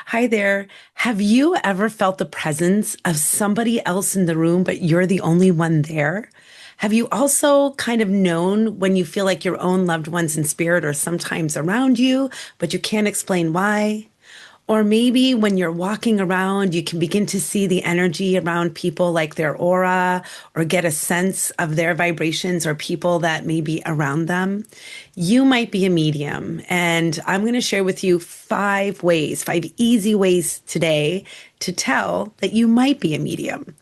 Hi there. Have you ever felt the presence of somebody else in the room, but you're the only one there? Have you also kind of known when you feel like your own loved ones in spirit are sometimes around you, but you can't explain why? Or maybe when you're walking around, you can begin to see the energy around people, like their aura, or get a sense of their vibrations or people that may be around them. You might be a medium, and I'm going to share with you 5 ways, 5 easy ways today to tell that you might be a medium.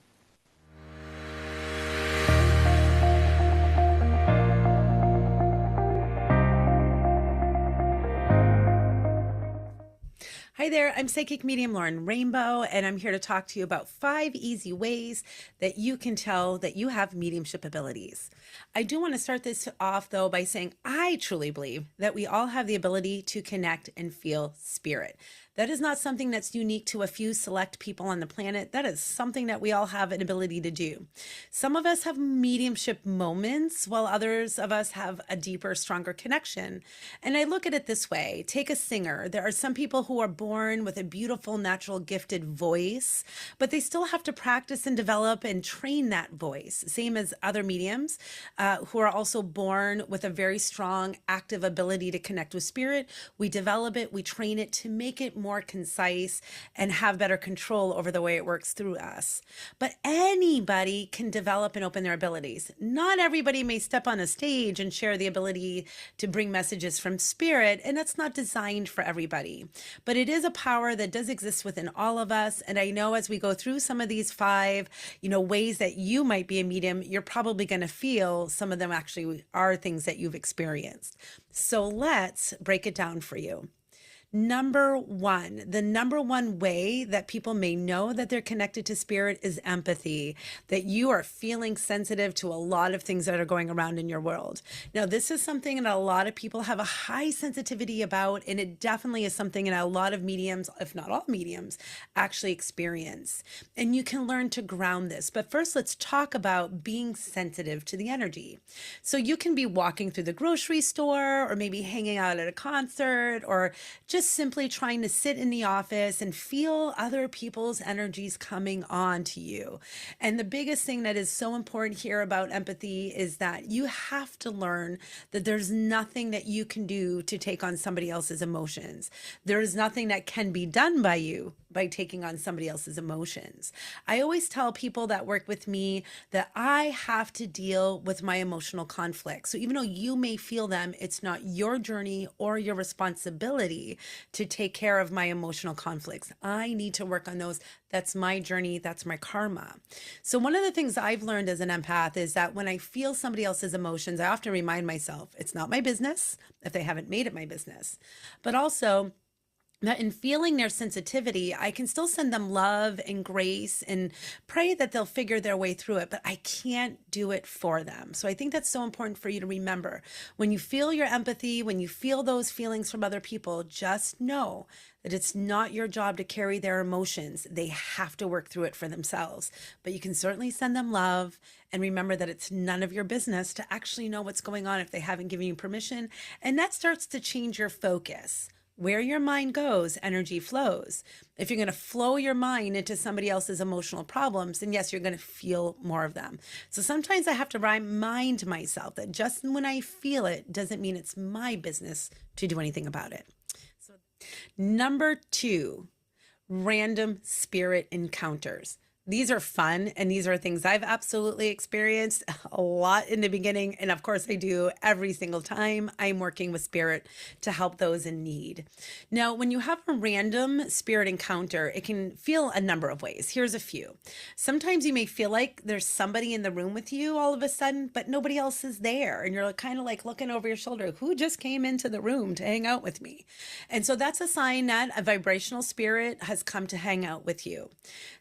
Hi there, I'm psychic medium Lauren Rainbow, and I'm here to talk to you about 5 easy ways that you can tell that you have mediumship abilities. I do want to start this off though by saying I truly believe that we all have the ability to connect and feel spirit. That is not something that's unique to a few select people on the planet. That is something that we all have an ability to do. Some of us have mediumship moments, while others of us have a deeper, stronger connection. And I look at it this way. Take a singer. There are some people who are born with a beautiful, natural, gifted voice, but they still have to practice and develop and train that voice. Same as other mediums who are also born with a very strong, active ability to connect with spirit. We develop it, we train it to make it more concise and have better control over the way it works through us. But anybody can develop and open their abilities. Not everybody may step on a stage and share the ability to bring messages from spirit, and that's not designed for everybody. But it is a power that does exist within all of us. And I know as we go through some of these five, ways that you might be a medium, you're probably going to feel some of them actually are things that you've experienced. So let's break it down for you. The number one way that people may know that they're connected to spirit is empathy, that you are feeling sensitive to a lot of things that are going around in your world. Now, this is something that a lot of people have a high sensitivity about, and it definitely is something that a lot of mediums, if not all mediums, actually experience. And you can learn to ground this. But first, let's talk about being sensitive to the energy. So you can be walking through the grocery store, or maybe hanging out at a concert, or just simply trying to sit in the office and feel other people's energies coming on to you. And the biggest thing that is so important here about empathy is that you have to learn that there's nothing that you can do to take on somebody else's emotions. There is nothing that can be done by you by taking on somebody else's emotions. I always tell people that work with me that I have to deal with my emotional conflicts. So even though you may feel them, it's not your journey or your responsibility to take care of my emotional conflicts. I need to work on those. That's my journey. That's my karma. So one of the things I've learned as an empath is that when I feel somebody else's emotions, I often remind myself, it's not my business if they haven't made it my business. But also, that in feeling their sensitivity, I can still send them love and grace and pray that they'll figure their way through it, but I can't do it for them. So I think that's so important for you to remember. When you feel your empathy, when you feel those feelings from other people, just know that it's not your job to carry their emotions. They have to work through it for themselves. But you can certainly send them love and remember that it's none of your business to actually know what's going on if they haven't given you permission. And that starts to change your focus. Where your mind goes, energy flows. If you're going to flow your mind into somebody else's emotional problems, then yes, you're going to feel more of them. So sometimes I have to remind myself that just when I feel it doesn't mean it's my business to do anything about it. So, number 2, random spirit encounters. These are fun, and these are things I've absolutely experienced a lot in the beginning. And of course, I do every single time I'm working with spirit to help those in need. Now, when you have a random spirit encounter, it can feel a number of ways. Here's a few. Sometimes you may feel like there's somebody in the room with you all of a sudden, but nobody else is there. And you're kind of like looking over your shoulder, who just came into the room to hang out with me? And so that's a sign that a vibrational spirit has come to hang out with you.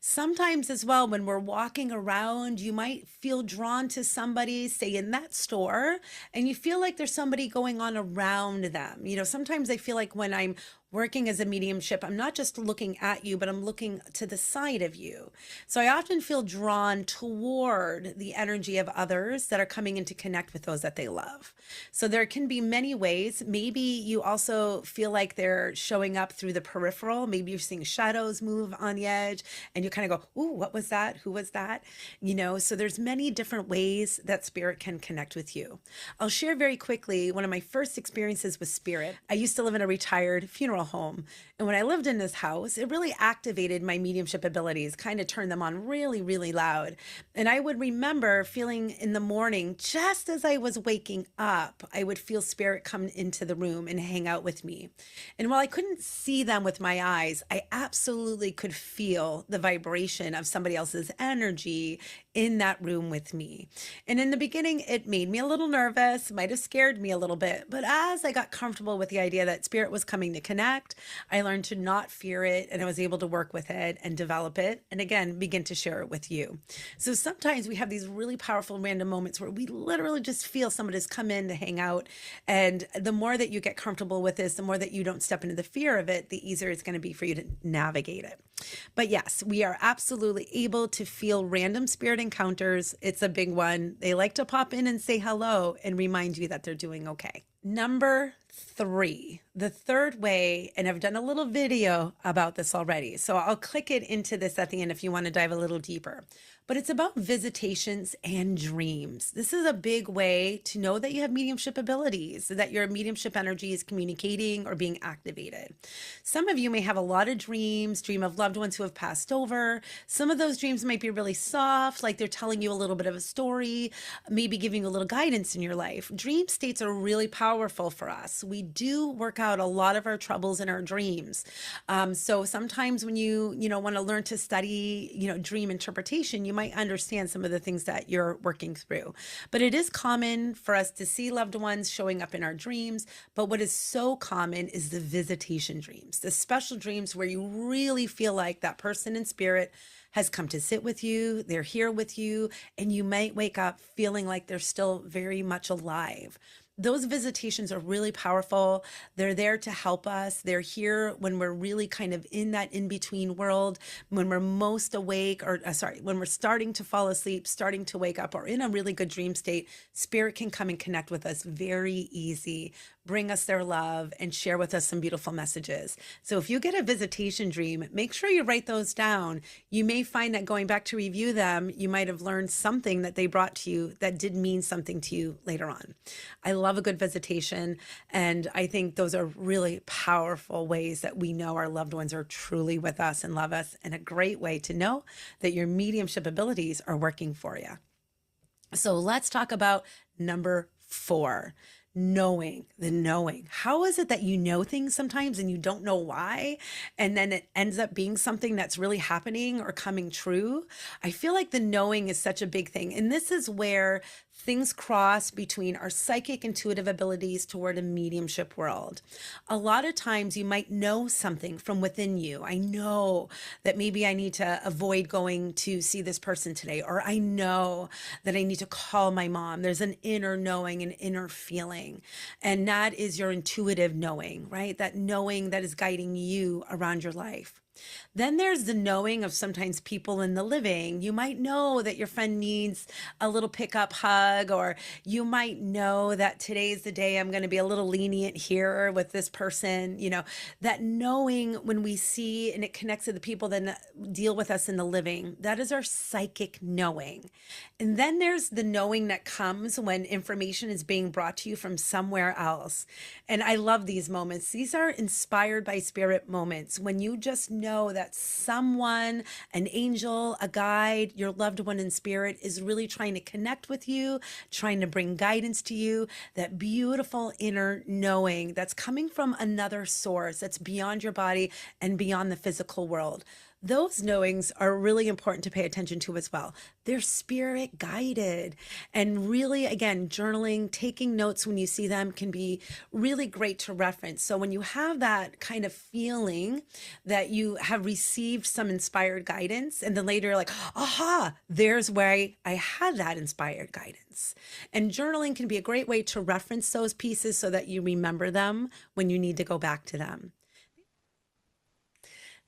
Sometimes as well, when we're walking around, you might feel drawn to somebody, say in that store, and you feel like there's somebody going on around them. Sometimes I feel like when I'm working as a mediumship, I'm not just looking at you, but I'm looking to the side of you. So I often feel drawn toward the energy of others that are coming in to connect with those that they love. So there can be many ways. Maybe you also feel like they're showing up through the peripheral. Maybe you're seeing shadows move on the edge and you kind of go, ooh, what was that? Who was that? So there's many different ways that spirit can connect with you. I'll share very quickly one of my first experiences with spirit. I used to live in a retired funeral home. And when I lived in this house, it really activated my mediumship abilities, kind of turned them on really, really loud. And I would remember feeling in the morning, just as I was waking up, I would feel spirit come into the room and hang out with me. And while I couldn't see them with my eyes, I absolutely could feel the vibration of somebody else's energy in that room with me. And in the beginning, it made me a little nervous, might have scared me a little bit. But as I got comfortable with the idea that spirit was coming to connect, I learned to not fear it, and I was able to work with it and develop it. And again, begin to share it with you. So sometimes we have these really powerful random moments where we literally just feel somebody's come in to hang out. And the more that you get comfortable with this, the more that you don't step into the fear of it, the easier it's going to be for you to navigate it. But yes, we are absolutely able to feel random spirit encounters. It's a big one. They like to pop in and say hello and remind you that they're doing okay. Number 3, the third way, and I've done a little video about this already, so I'll click it into this at the end if you want to dive a little deeper. But it's about visitations and dreams. This is a big way to know that you have mediumship abilities, that your mediumship energy is communicating or being activated. Some of you may have a lot of dreams, dream of loved ones who have passed over. Some of those dreams might be really soft, like they're telling you a little bit of a story, maybe giving you a little guidance in your life. Dream states are really powerful for us. We do work out a lot of our troubles in our dreams. So sometimes when you want to learn to study, dream interpretation, you might understand some of the things that you're working through. But it is common for us to see loved ones showing up in our dreams. But what is so common is the visitation dreams, the special dreams where you really feel like that person in spirit has come to sit with you, they're here with you, and you might wake up feeling like they're still very much alive. Those visitations are really powerful. They're there to help us. They're here when we're really kind of in that in-between world, when we're most awake, when we're starting to fall asleep, starting to wake up, or in a really good dream state. Spirit can come and connect with us very easy, bring us their love, and share with us some beautiful messages. So if you get a visitation dream, make sure you write those down. You may find that going back to review them, you might have learned something that they brought to you that did mean something to you later on. I love a good visitation, and I think those are really powerful ways that we know our loved ones are truly with us and love us, and a great way to know that your mediumship abilities are working for you. So let's talk about number 4. Knowing. How is it that you know things sometimes and you don't know why? And then it ends up being something that's really happening or coming true. I feel like the knowing is such a big thing. And this is where things cross between our psychic intuitive abilities toward a mediumship world. A lot of times you might know something from within you. I know that maybe I need to avoid going to see this person today, or I know that I need to call my mom. There's an inner knowing, an inner feeling. And that is your intuitive knowing, right? That knowing that is guiding you around your life. Then there's the knowing of sometimes people in the living. You might know that your friend needs a little pickup hug, or you might know that today's the day I'm going to be a little lenient here with this person. That knowing when we see and it connects to the people that deal with us in the living, that is our psychic knowing. And then there's the knowing that comes when information is being brought to you from somewhere else. And I love these moments. These are inspired by spirit moments when you just know that someone, an angel, a guide, your loved one in spirit is really trying to connect with you, trying to bring guidance to you, that beautiful inner knowing that's coming from another source that's beyond your body and beyond the physical world. Those knowings are really important to pay attention to as well. They're spirit guided. And really, again, journaling, taking notes when you see them can be really great to reference. So when you have that kind of feeling that you have received some inspired guidance, and then later you're like, aha, there's where I had that inspired guidance. And journaling can be a great way to reference those pieces so that you remember them when you need to go back to them.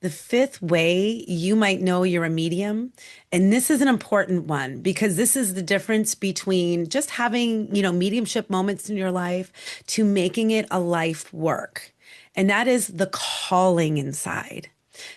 The fifth way you might know you're a medium, and this is an important one because this is the difference between just having, mediumship moments in your life to making it a life work. And that is the calling inside.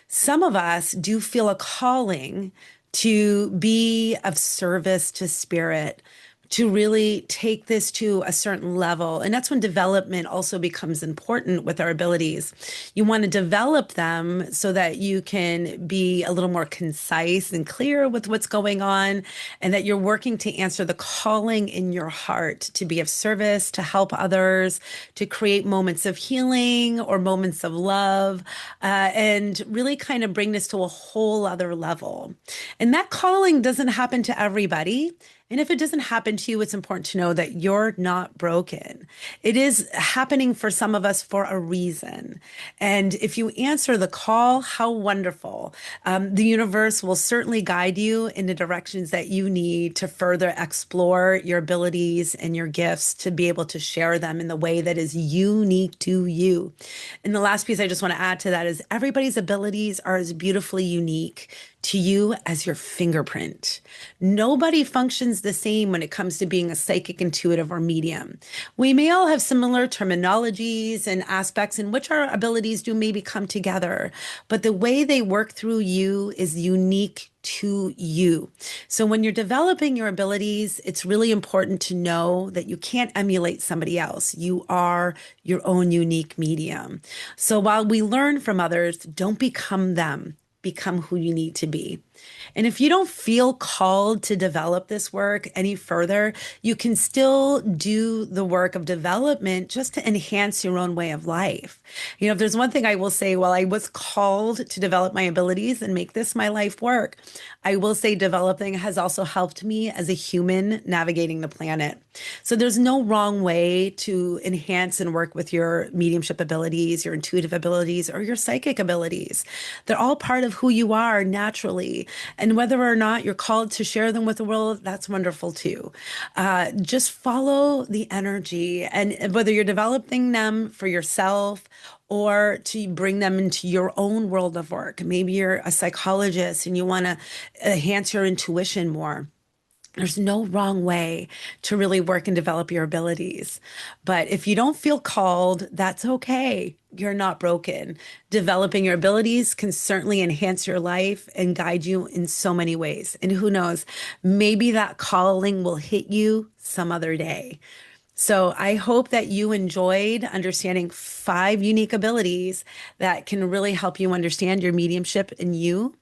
Some of us do feel a calling to be of service to spirit, to really take this to a certain level. And that's when development also becomes important with our abilities. You want to develop them so that you can be a little more concise and clear with what's going on, and that you're working to answer the calling in your heart to be of service, to help others, to create moments of healing or moments of love, and really kind of bring this to a whole other level. And that calling doesn't happen to everybody. And if it doesn't happen to you, it's important to know that you're not broken. It is happening for some of us for a reason. And if you answer the call, how wonderful. The universe will certainly guide you in the directions that you need to further explore your abilities and your gifts to be able to share them in the way that is unique to you. And the last piece I just want to add to that is everybody's abilities are as beautifully unique to you as your fingerprint. Nobody functions the same when it comes to being a psychic, intuitive, or medium. We may all have similar terminologies and aspects in which our abilities do maybe come together, but the way they work through you is unique to you. So when you're developing your abilities, it's really important to know that you can't emulate somebody else. You are your own unique medium. So while we learn from others, don't become them. Become who you need to be. And if you don't feel called to develop this work any further, you can still do the work of development just to enhance your own way of life. If there's one thing I will say, while I was called to develop my abilities and make this my life work, I will say developing has also helped me as a human navigating the planet. So there's no wrong way to enhance and work with your mediumship abilities, your intuitive abilities, or your psychic abilities. They're all part of who you are naturally. And whether or not you're called to share them with the world, that's wonderful too. Just follow the energy. And whether you're developing them for yourself or to bring them into your own world of work, maybe you're a psychologist and you want to enhance your intuition more. There's no wrong way to really work and develop your abilities. But if you don't feel called, that's okay. You're not broken. Developing your abilities can certainly enhance your life and guide you in so many ways. And who knows, maybe that calling will hit you some other day. So I hope that you enjoyed understanding 5 unique abilities that can really help you understand your mediumship in you.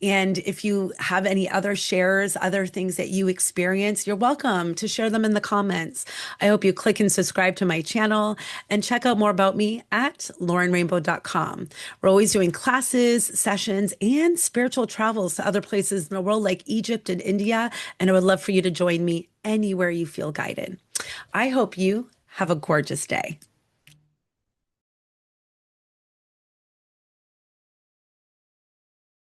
And if you have any other shares, other things that you experience, you're welcome to share them in the comments. I hope you click and subscribe to my channel and check out more about me at laurenrainbow.com. We're always doing classes, sessions, and spiritual travels to other places in the world like Egypt and India. And I would love for you to join me anywhere you feel guided. I hope you have a gorgeous day.